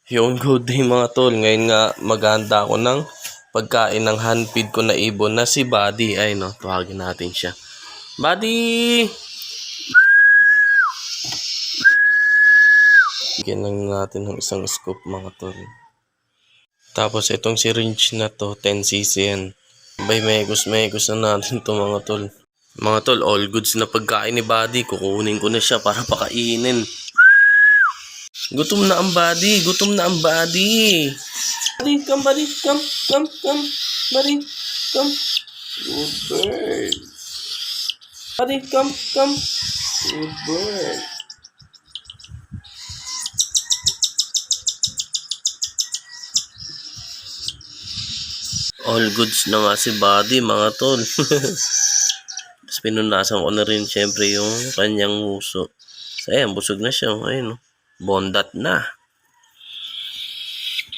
Yung good day mga tol, ngayon nga maghahanda ako ng pagkain ng handfeed ko na ibon na si Buddy. Ay no, tawagin natin siya. Buddy! Bigyan lang natin ng isang scoop mga tol. Tapos itong syringe na to, 10cc yan. Bay, megos na natin to mga tol. Mga tol, all goods na pagkain ni Buddy. Kukunin ko na siya para pakainin. Gutom na ang Buddy. Gutom na ang Buddy. Buddy, come Buddy. Come. Buddy, come. Good bird. Buddy, come. Good bird. All goods na nga si Buddy mga tol. Tapos pinunasan ko na rin syempre yung kanyang uso. So ayan, busog na siya. Ayun, bondat na.